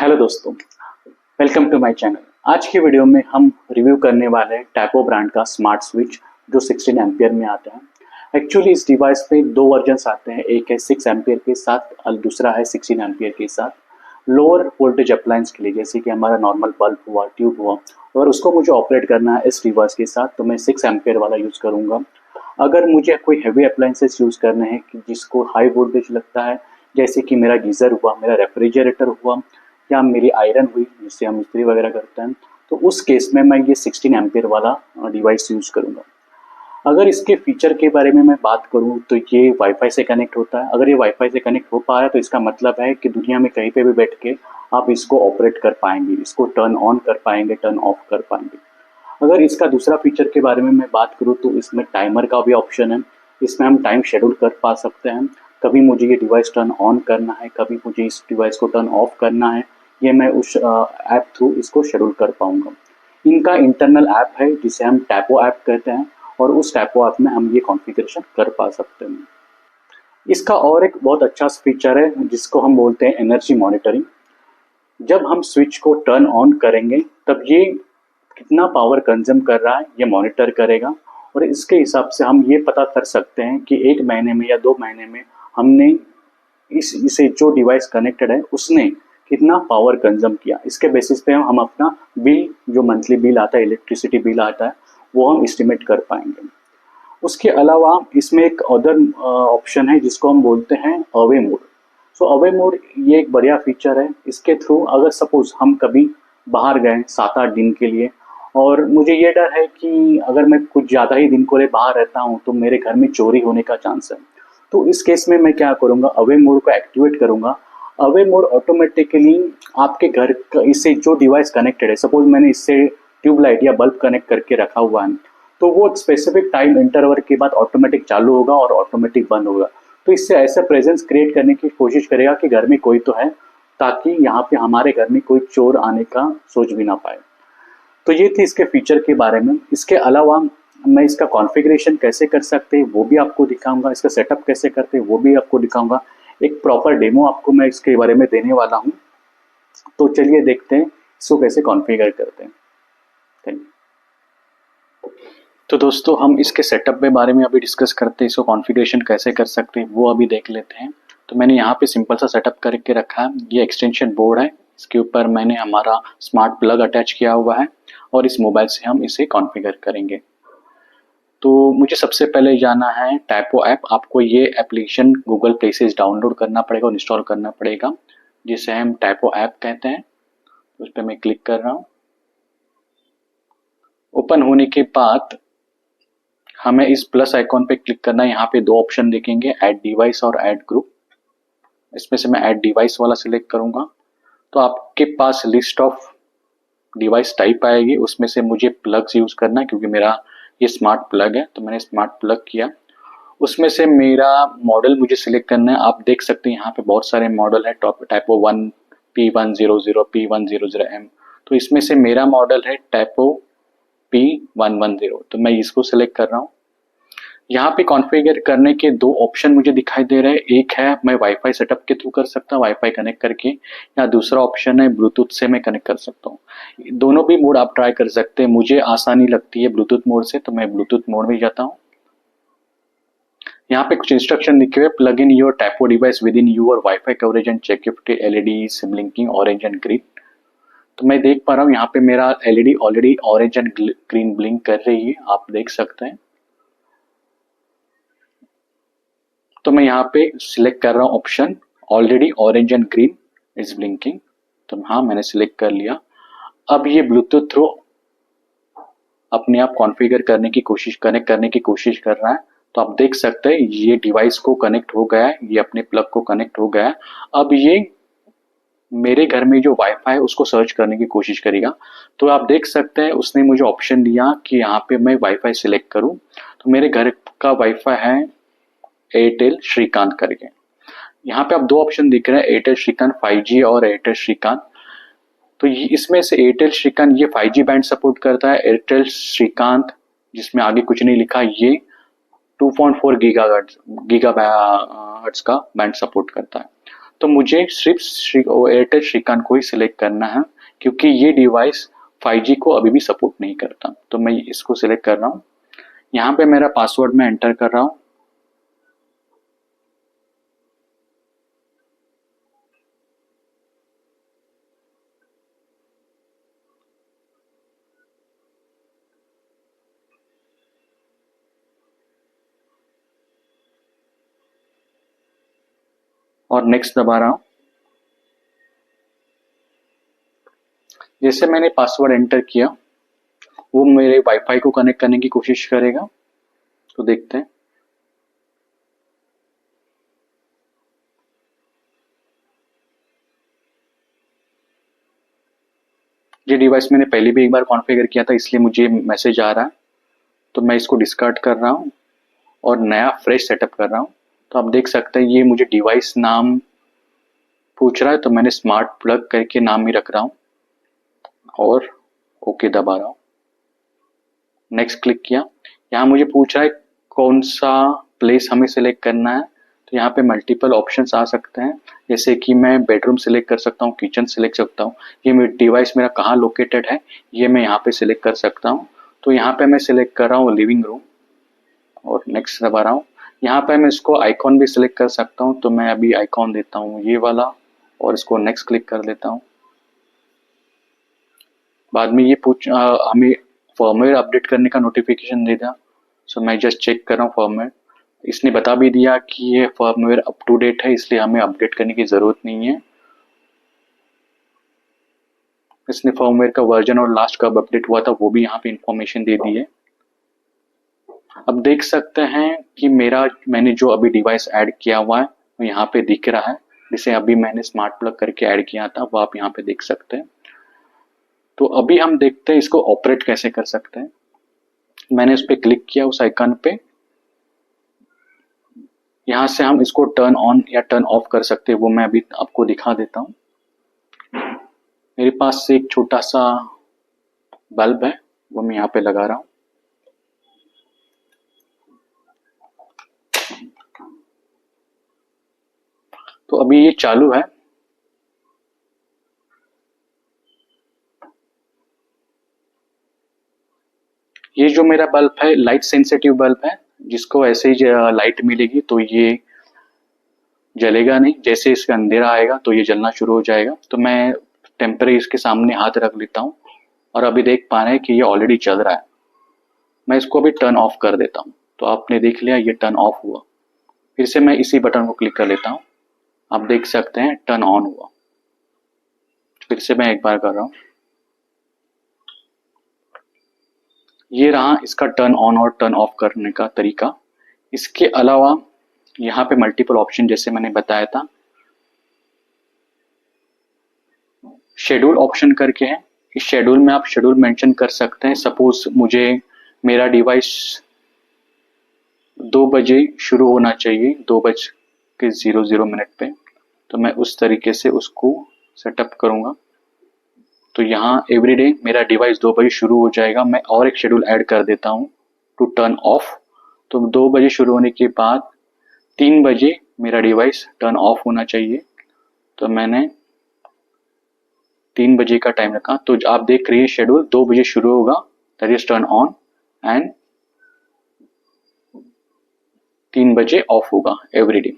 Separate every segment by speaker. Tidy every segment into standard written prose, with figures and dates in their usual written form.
Speaker 1: Hello दोस्तों, welcome to my channel. आज की वीडियो में हम रिव्यू करने वाले हैं टैपो ब्रांड का स्मार्ट स्विच जो 16 एम्पियर में आता है। एक्चुअली इस डिवाइस में दो वर्जन्स आते हैं, एक है 6 एम्पियर के साथ और दूसरा है 16 एम्पियर के साथ। लोअर वोल्टेज अप्लायंस के लिए जैसे कि हमारा नॉर्मल बल्ब हुआ, ट्यूब हुआ, और उसको मुझे ऑपरेट करना है इस डिवाइस के साथ तो मैं 6 एम्पियर वाला यूज़ करूँगा। अगर मुझे कोई हैवी अप्लायंसेस यूज़ करने हैं कि जिसको हाई वोल्टेज लगता है, जैसे कि मेरा गीज़र हुआ, मेरा रेफ्रिजरेटर हुआ या मेरी आयरन हुई जिससे हम इस्त्री वगैरह करते हैं, तो उस केस में मैं ये 16 एम्पियर वाला डिवाइस यूज़ करूँगा। अगर इसके फीचर के बारे में मैं बात करूँ तो ये वाईफाई से कनेक्ट होता है। अगर ये वाईफाई से कनेक्ट हो पा रहा है तो इसका मतलब है कि दुनिया में कहीं पे भी बैठ के आप इसको ऑपरेट कर पाएंगे, इसको टर्न ऑन कर पाएंगे, टर्न ऑफ कर पाएंगे। अगर इसका दूसरा फीचर के बारे में मैं बात करूँ तो इसमें टाइमर का भी ऑप्शन है। इसमें हम टाइम शेड्यूल कर पा सकते हैं, कभी मुझे ये डिवाइस टर्न ऑन करना है, कभी मुझे इस डिवाइस को टर्न ऑफ करना है, ये मैं उस ऐप थ्रू इसको शेड्यूल कर पाऊंगा। इनका इंटरनल ऐप है जिसे हम टैपो ऐप कहते हैं और उस टैपो ऐप में हम ये कॉन्फ़िगरेशन कर पा सकते हैं। इसका और एक बहुत अच्छा फीचर है जिसको हम बोलते हैं एनर्जी मॉनिटरिंग। जब हम स्विच को टर्न ऑन करेंगे तब ये कितना पावर कंज्यूम कर रहा है ये मॉनिटर करेगा और इसके हिसाब से हम ये पता कर सकते हैं कि 1 महीने में या 2 महीने में हमने इसे जो डिवाइस कनेक्टेड है उसने कितना पावर कंज्यूम किया। इसके बेसिस पे हम अपना बिल, जो मंथली बिल आता है, इलेक्ट्रिसिटी बिल आता है, वो हम एस्टिमेट कर पाएंगे। उसके अलावा इसमें एक अदर ऑप्शन है जिसको हम बोलते हैं away mode. So away mode ये एक बढ़िया फीचर है। इसके थ्रू अगर सपोज हम कभी बाहर गए 7-8 दिन के लिए और मुझे ये डर है कि अगर मैं कुछ ज़्यादा ही दिन को लिए बाहर रहता हूँ तो मेरे घर में चोरी होने का चांस है, तो इस केस में मैं क्या करूँगा, अवे मोड को एक्टिवेट करूँगा। अवे मोड ऑटोमेटिकली आपके घर का इससे जो डिवाइस कनेक्टेड है, सपोज मैंने इससे ट्यूबलाइट या बल्ब कनेक्ट करके रखा हुआ है, तो वो स्पेसिफिक टाइम इंटरवल के बाद ऑटोमेटिक चालू होगा और ऑटोमेटिक बंद होगा। तो इससे ऐसा प्रेजेंस क्रिएट करने की कोशिश करेगा कि घर में कोई तो है, ताकि यहाँ पे हमारे घर में कोई चोर आने का सोच भी ना पाए। तो ये थी इसके फीचर के बारे में। इसके अलावा मैं इसका कॉन्फ़िगरेशन कैसे कर सकते हैं वो भी आपको दिखाऊंगा, इसका सेटअप कैसे करते हैं वो भी आपको दिखाऊंगा। एक प्रॉपर डेमो आपको मैं इसके बारे में देने वाला हूँ। तो चलिए देखते हैं इसको कैसे कॉन्फ़िगर करते हैं। Thank you. तो दोस्तों हम इसके सेटअप के बारे में अभी डिस्कस करते हैं, इसको कॉन्फ़िगरेशन कैसे कर सकते हैं वो अभी देख लेते हैं। तो मैंने यहाँ पे सिंपल सा सेटअप करके रखा है। ये एक्सटेंशन बोर्ड है, इसके ऊपर मैंने हमारा स्मार्ट प्लग अटैच किया हुआ है और इस मोबाइल से हम इसे कॉन्फ़िगर करेंगे। तो मुझे सबसे पहले जाना है टैपो ऐप। आपको ये एप्लीकेशन गूगल प्ले से डाउनलोड करना पड़ेगा और इंस्टॉल करना पड़ेगा, जिसे हम टैपो ऐप कहते हैं। उस पर मैं क्लिक कर रहा हूँ। ओपन होने के बाद हमें इस प्लस आइकॉन पे क्लिक करना है। यहाँ पे दो ऑप्शन दिखेंगे, ऐड डिवाइस और ऐड ग्रुप। इसमें से मैं ऐड डिवाइस वाला सिलेक्ट करूँगा। तो आपके पास लिस्ट ऑफ डिवाइस टाइप आएगी, उसमें से मुझे प्लग्स यूज़ करना है क्योंकि मेरा ये स्मार्ट प्लग है, तो मैंने स्मार्ट प्लग किया। उसमें से मेरा मॉडल मुझे सिलेक्ट करना है। आप देख सकते हैं यहाँ पे बहुत सारे मॉडल है, टैपो 1, P100, P100M। तो इसमें से मेरा मॉडल है टैपो P110, तो मैं इसको सिलेक्ट कर रहा हूँ। यहाँ पे कॉन्फ़िगर करने के दो ऑप्शन मुझे दिखाई दे रहे हैं। एक है मैं वाईफाई सेटअप के थ्रू कर सकता हूँ, वाईफाई कनेक्ट करके, या दूसरा ऑप्शन है ब्लूटूथ से मैं कनेक्ट कर सकता हूँ। दोनों भी मोड आप ट्राई कर सकते हैं। मुझे आसानी लगती है ब्लूटूथ मोड से, तो मैं ब्लूटूथ मोड में जाता हूँ। यहाँ पे कुछ इंस्ट्रक्शन लिखे हुए, plug in your Tapo device within your wifi coverage and check if LED blinking orange and green. तो मैं देख पा रहा हूँ यहाँ पे मेरा LED already orange and green blink कर रही है, आप देख सकते हैं। तो मैं यहाँ पे सिलेक्ट कर रहा हूँ option already orange and green is blinking. तो हाँ, मैंने सिलेक्ट कर लिया। अब ये ब्लूटूथ थ्रू अपने आप कॉन्फ़िगर करने की कोशिश, कनेक्ट करने की कोशिश कर रहा है। तो आप देख सकते हैं ये डिवाइस को कनेक्ट हो गया है, ये अपने प्लग को कनेक्ट हो गया है। अब ये मेरे घर में जो वाईफाई है उसको सर्च करने की कोशिश करेगा। तो आप देख सकते हैं उसने मुझे ऑप्शन दिया कि यहाँ पे मैं वाईफाई सिलेक्ट करूँ। तो मेरे घर का वाईफाई है एयरटेल श्रीकांत करके। यहाँ पे आप दो ऑप्शन दिख रहे हैं, एयरटेल श्रीकांत 5G और एयरटेल श्रीकांत। तो इसमें से एयरटेल श्रीकांत ये 5G बैंड सपोर्ट करता है। एयरटेल श्रीकांत जिसमें आगे कुछ नहीं लिखा, ये 2.4 गीगाहर्ट्ज का बैंड सपोर्ट करता है। तो मुझे सिर्फ एयरटेल श्रीकांत को ही सिलेक्ट करना है, क्योंकि ये डिवाइस 5G को अभी भी सपोर्ट नहीं करता। तो मैं इसको सिलेक्ट कर रहा हूँ। यहाँ पे मेरा पासवर्ड मैं एंटर कर रहा हूँ। और नेक्स्ट दबा रहा हूँ। जैसे मैंने पासवर्ड एंटर किया, वो मेरे वाईफाई को कनेक्ट करने की कोशिश करेगा। तो देखते हैं। ये डिवाइस मैंने पहले भी एक बार कॉन्फ़िगर किया था, इसलिए मुझे मैसेज आ रहा है। तो मैं इसको डिस्कार्ड कर रहा हूँ और नया फ्रेश सेटअप कर रहा हूँ। तो आप देख सकते हैं ये मुझे डिवाइस नाम पूछ रहा है, तो मैंने स्मार्ट प्लग करके नाम ही रख रहा हूँ और ओके दबा रहा हूँ। नेक्स्ट क्लिक किया। यहाँ मुझे पूछ रहा है कौन सा प्लेस हमें सिलेक्ट करना है। तो यहाँ पे मल्टीपल ऑप्शंस आ सकते हैं, जैसे कि मैं बेडरूम सिलेक्ट कर सकता हूँ, किचन सिलेक्ट सकता हूँ, ये डिवाइस मेरा कहाँ लोकेटेड है ये मैं यहाँ पे सिलेक्ट कर सकता हूँ। तो यहाँ पे मैं सिलेक्ट कर रहा हूँ लिविंग रूम और नेक्स्ट दबा रहा हूँ। यहाँ पे मैं इसको आइकॉन भी सिलेक्ट कर सकता हूँ, तो मैं अभी आइकॉन देता हूँ ये वाला और इसको नेक्स्ट क्लिक कर देता हूँ। बाद में ये हमें फर्मवेयर अपडेट करने का नोटिफिकेशन देगा। सो मैं जस्ट चेक कर रहा हूँ फर्मवेयर। इसने बता भी दिया कि ये फर्मवेयर अप टू डेट है, इसलिए हमें अपडेट करने की ज़रूरत नहीं है। इसने फर्मवेयर का वर्जन और लास्ट कब अपडेट हुआ था वो भी यहाँ पे इंफॉर्मेशन दे दी है। अब देख सकते हैं कि मैंने जो अभी डिवाइस ऐड किया हुआ है वो यहाँ पे दिख रहा है, जिसे अभी मैंने स्मार्ट प्लग करके ऐड किया था, वो आप यहाँ पे देख सकते हैं। तो अभी हम देखते हैं इसको ऑपरेट कैसे कर सकते हैं। मैंने उस पर क्लिक किया, उस आइकन पे। यहाँ से हम इसको टर्न ऑन या टर्न ऑफ कर सकते हैं, वो मैं अभी आपको दिखा देता हूँ। मेरे पास से एक छोटा सा बल्ब है, वो मैं यहाँ पे लगा रहा हूँ। तो अभी ये चालू है। ये जो मेरा बल्ब है लाइट सेंसिटिव बल्ब है, जिसको ऐसे ही लाइट मिलेगी तो ये जलेगा नहीं, जैसे इसका अंधेरा आएगा तो ये जलना शुरू हो जाएगा। तो मैं टेम्परेरी इसके सामने हाथ रख लेता हूँ और अभी देख पा रहे हैं कि ये ऑलरेडी चल रहा है। मैं इसको अभी टर्न ऑफ कर देता हूँ। तो आपने देख लिया ये टर्न ऑफ हुआ। फिर से मैं इसी बटन को क्लिक कर लेता हूँ, आप देख सकते हैं टर्न ऑन हुआ। फिर से मैं एक बार कर रहा हूँ। ये रहा इसका टर्न ऑन और टर्न ऑफ करने का तरीका। इसके अलावा यहाँ पे मल्टीपल ऑप्शन जैसे मैंने बताया था, शेड्यूल ऑप्शन करके है। इस शेड्यूल में आप शेड्यूल मेंशन कर सकते हैं। सपोज मुझे मेरा डिवाइस 2 बजे शुरू होना चाहिए, 2:00 पे, तो मैं उस तरीके से उसको सेटअप करूंगा। तो यहाँ एवरीडे मेरा डिवाइस 2 बजे शुरू हो जाएगा। मैं और एक शेड्यूल ऐड कर देता हूँ टू टर्न ऑफ। तो 2 बजे शुरू होने के बाद 3 बजे मेरा डिवाइस टर्न ऑफ होना चाहिए। तो मैंने 3 बजे का टाइम रखा। तो आप देख रही है शेड्यूल 2 बजे शुरू होगा, that is turn on, and 3 बजे ऑफ होगा एवरीडे।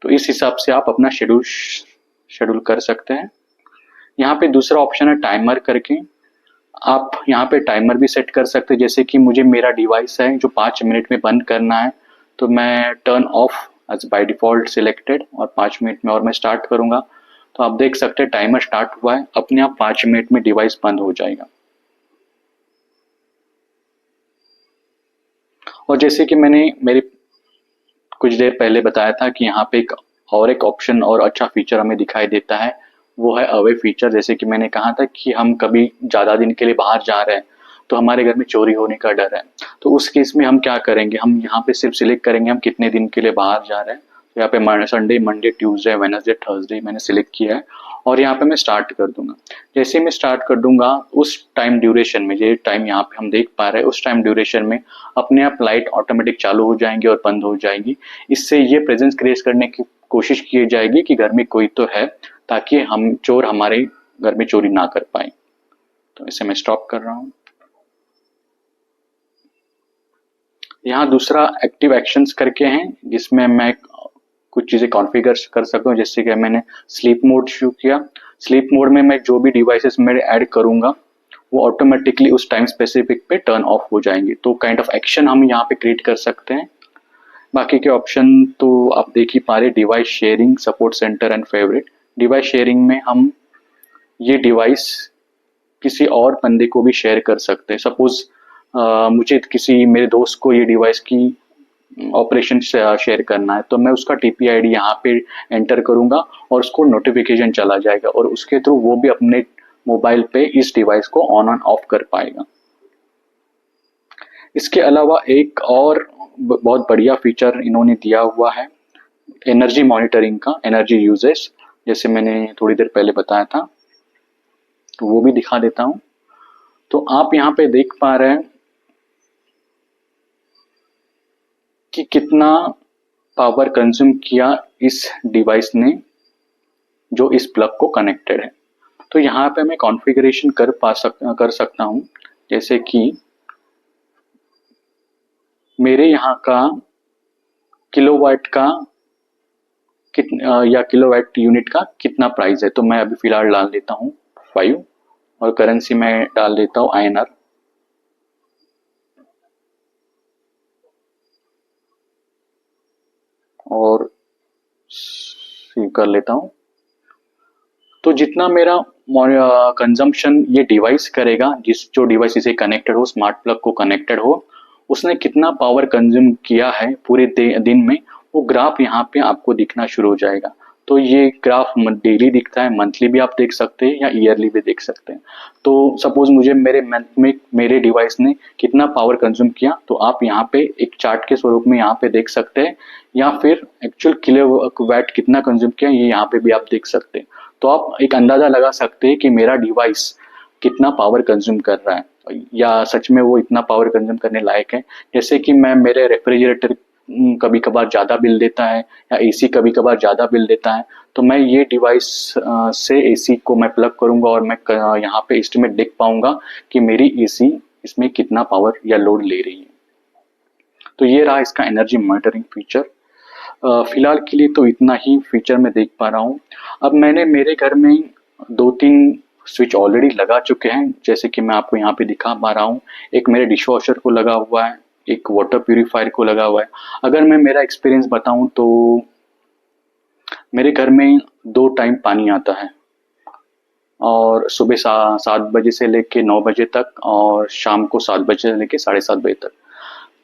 Speaker 1: तो इस हिसाब से आप अपना शेड्यूल कर सकते हैं। यहाँ पे दूसरा ऑप्शन है टाइमर करके। आप यहाँ पे टाइमर भी सेट कर सकते हैं, जैसे कि मुझे मेरा डिवाइस है जो 5 मिनट में बंद करना है, तो मैं turn off as by default selected और 5 मिनट में और मैं स्टार्ट करूंगा। तो आप देख सकते हैं टाइमर स्टार्ट हुआ है, अपने आप 5 मिनट में डिवाइस बंद हो जाएगा। और जैसे कि मैंने मेरे कुछ देर पहले बताया था कि यहाँ पे एक ऑप्शन और अच्छा फीचर हमें दिखाई देता है, वो है अवे फीचर। जैसे कि मैंने कहा था कि हम कभी ज़्यादा दिन के लिए बाहर जा रहे हैं तो हमारे घर में चोरी होने का डर है, तो उस केस में हम क्या करेंगे, हम यहाँ पे सिर्फ सिलेक्ट करेंगे हम कितने दिन के लिए बाहर जा रहे हैं। तो यहाँ पे Sunday, Monday, Tuesday, Wednesday, Thursday मैंने सिलेक्ट किया है और यहाँ पे मैं स्टार्ट कर दूंगा। जैसे मैं स्टार्ट कर दूंगा उस टाइम ड्यूरेशन में, ये टाइम यहाँ पे हम देख पा रहे हैं, उस टाइम ड्यूरेशन में अपने आप लाइट ऑटोमेटिक चालू हो जाएंगी और बंद हो जाएंगी। इससे ये प्रेजेंस क्रिएट करने की कोशिश की जाएगी कि घर में कोई तो है, ताकि हम चोर हमारे घर में चोरी ना कर पाए। तो इसे मैं स्टॉप कर रहा हूँ। यहाँ दूसरा एक्टिव एक्शंस करके हैं, जिसमें मैं कुछ चीज़ें कॉन्फ़िगर कर सकता हूँ। जैसे कि मैंने स्लीप मोड शुरू किया। स्लीप मोड में मैं जो भी डिवाइसेस मैं ऐड करूँगा वो ऑटोमेटिकली उस टाइम स्पेसिफिक पे टर्न ऑफ हो जाएंगे। तो काइंड ऑफ एक्शन हम यहाँ पे क्रिएट कर सकते हैं। बाकी के ऑप्शन तो आप देख ही पा रहे, device sharing, support centre and favourite. Device sharing में हम ये डिवाइस किसी और बंदे को भी शेयर कर सकते हैं। सपोज मुझे किसी मेरे दोस्त को ये डिवाइस की ऑपरेशन शेयर करना है, तो मैं उसका TP-ID यहाँ पे एंटर करूंगा और उसको नोटिफिकेशन चला जाएगा और उसके थ्रू वो भी अपने मोबाइल पे इस डिवाइस को ऑन एंड ऑफ कर पाएगा। इसके अलावा एक और बहुत बढ़िया फीचर इन्होंने दिया हुआ है एनर्जी मॉनिटरिंग का, एनर्जी यूजेस, जैसे मैंने थोड़ी देर पहले बताया था, तो वो भी दिखा देता हूँ। तो आप यहाँ पे देख पा रहे हैं कि कितना पावर कंज्यूम किया इस डिवाइस ने जो इस प्लग को कनेक्टेड है। तो यहाँ पे मैं कॉन्फ़िगरेशन कर सकता हूँ, जैसे कि मेरे यहाँ का किलोवाट का या किलोवाट यूनिट का कितना प्राइस है। तो मैं अभी फिलहाल डाल देता हूँ 5 और करेंसी में डाल देता हूँ INR और सेव कर लेता हूँ। तो जितना मेरा कंजम्पशन ये डिवाइस करेगा, जो डिवाइस इसे कनेक्टेड हो, स्मार्ट प्लग को कनेक्टेड हो, उसने कितना पावर कंज्यूम किया है पूरे दिन में, वो ग्राफ यहाँ पे आपको दिखना शुरू हो जाएगा। तो ये ग्राफ डेली दिखता है, मंथली भी आप देख सकते हैं या ईयरली भी देख सकते हैं। तो सपोज मुझे मेरे मंथ में मेरे डिवाइस ने कितना पावर कंज्यूम किया, तो आप यहाँ पे एक चार्ट के स्वरूप में यहाँ पे देख सकते हैं, या फिर एक्चुअल किलोवाट कितना कंज्यूम किया ये यहाँ पे भी आप देख सकते हैं। तो आप एक अंदाजा लगा सकते हैं कि मेरा डिवाइस कितना पावर कंज्यूम कर रहा है, या सच में वो इतना पावर कंज्यूम करने लायक है। जैसे कि मेरे रेफ्रिजरेटर कभी कभार ज़्यादा बिल देता है, या AC कभी कभार ज़्यादा बिल देता है, तो मैं ये डिवाइस से AC को मैं प्लग करूँगा और मैं यहाँ पे एस्टिमेट देख पाऊँगा कि मेरी AC इसमें कितना पावर या लोड ले रही है। तो ये रहा इसका एनर्जी मॉनिटरिंग फीचर। फिलहाल के लिए तो इतना ही फीचर मैं देख पा रहा हूँ। अब मैंने मेरे घर में 2-3 स्विच ऑलरेडी लगा चुके हैं, जैसे कि मैं आपको यहाँ पे दिखा पा रहा हूँ। एक मेरे डिशवॉशर को लगा हुआ है, एक वाटर प्यूरिफायर को लगा हुआ है। अगर मैं मेरा एक्सपीरियंस बताऊँ तो मेरे घर में 2 टाइम पानी आता है, और सुबह 7 बजे से लेके 9 बजे तक, और शाम को 7 बजे से लेके 7:30 बजे तक।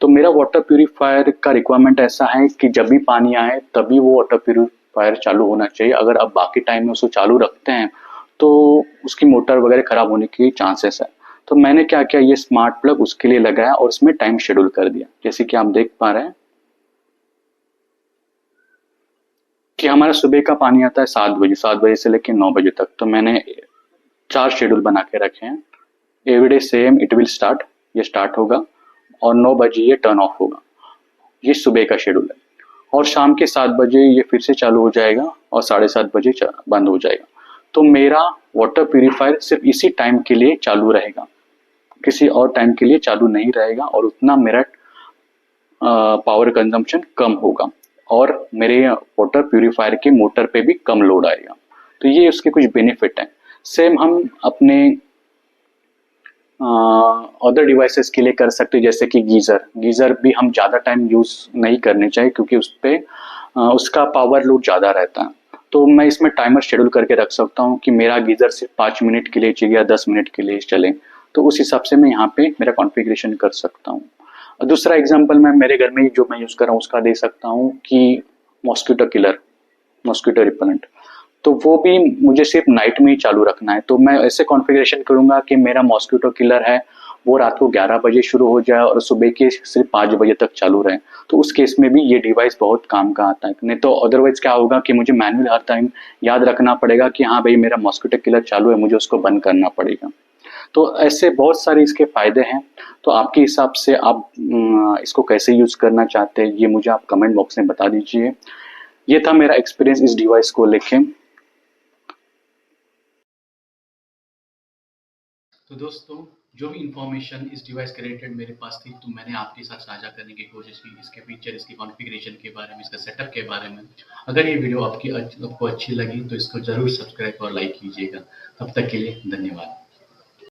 Speaker 1: तो मेरा वाटर प्यूरिफायर का रिक्वायरमेंट ऐसा है कि जब भी पानी आए तभी वो वाटर प्यूरिफायर चालू होना चाहिए। अगर आप बाकी टाइम में उसको चालू रखते हैं तो उसकी मोटर वगैरह खराब होने की चांसेस है। तो मैंने क्या किया, ये स्मार्ट प्लग उसके लिए लगाया और उसमें टाइम शेड्यूल कर दिया। जैसे कि आप देख पा रहे हैं कि हमारा सुबह का पानी आता है 7 बजे से लेकर 9 बजे तक। तो मैंने 4 शेड्यूल बना के रखे हैं। Everyday same it will start, ये स्टार्ट होगा और 9 बजे ये टर्न ऑफ होगा। ये सुबह का शेड्यूल है। और शाम के 7 बजे ये फिर से चालू हो जाएगा और 7:30 बजे बंद हो जाएगा। तो मेरा वाटर प्यूरिफायर सिर्फ इसी टाइम के लिए चालू रहेगा, किसी और टाइम के लिए चालू नहीं रहेगा, और उतना मेरा पावर कंजम्पशन कम होगा और मेरे वाटर प्यूरिफायर के मोटर पे भी कम लोड आएगा। तो ये उसके कुछ बेनिफिट हैं। सेम हम अपने अदर डिवाइसेस के लिए कर सकते हैं, जैसे कि गीज़र भी हम ज़्यादा टाइम यूज़ नहीं करने चाहिए, क्योंकि उस पर उसका पावर लोड ज़्यादा रहता है। तो मैं इसमें टाइमर शेड्यूल करके रख सकता हूँ कि मेरा गीज़र सिर्फ 5 मिनट के लिए चाहिए या 10 मिनट के लिए चले। तो उस हिसाब से मैं यहाँ पे मेरा कॉन्फ़िगरेशन कर सकता हूँ। दूसरा एग्जांपल मैं मेरे घर में जो मैं यूज़ कर रहा हूँ उसका दे सकता हूँ कि मॉस्किटो किलर, मॉस्किटो रिपेलेंट। तो वो भी मुझे सिर्फ नाइट में ही चालू रखना है। तो मैं ऐसे कॉन्फ़िगरेशन करूँगा कि मेरा मॉस्किटो किलर है वो रात को 11 बजे शुरू हो जाए और सुबह के सिर्फ 5 बजे तक चालू रहे। तो उस केस में भी ये डिवाइस बहुत काम का आता है। नहीं तो अदरवाइज क्या होगा कि मुझे मैनुअल हर टाइम याद रखना पड़ेगा कि हाँ भाई मेरा मॉस्किटो किलर चालू है, मुझे उसको बंद करना पड़ेगा। तो ऐसे बहुत सारे इसके फ़ायदे हैं। तो आपके हिसाब से आप इसको कैसे यूज़ करना चाहते हैं ये मुझे आप कमेंट बॉक्स में बता दीजिए। ये था मेरा एक्सपीरियंस इस डिवाइस को लेके।
Speaker 2: तो दोस्तों, जो भी इन्फॉर्मेशन इस डिवाइस के रिलेटेड मेरे पास थी, तो मैंने आपके साथ साझा करने की कोशिश की। इसके फीचर, इसकी कॉन्फ़िगरेशन के बारे में, इसका सेटअप के बारे में। अगर ये वीडियो आपको अच्छी लगी तो इसको ज़रूर सब्सक्राइब और लाइक कीजिएगा। तब तक के लिए धन्यवाद।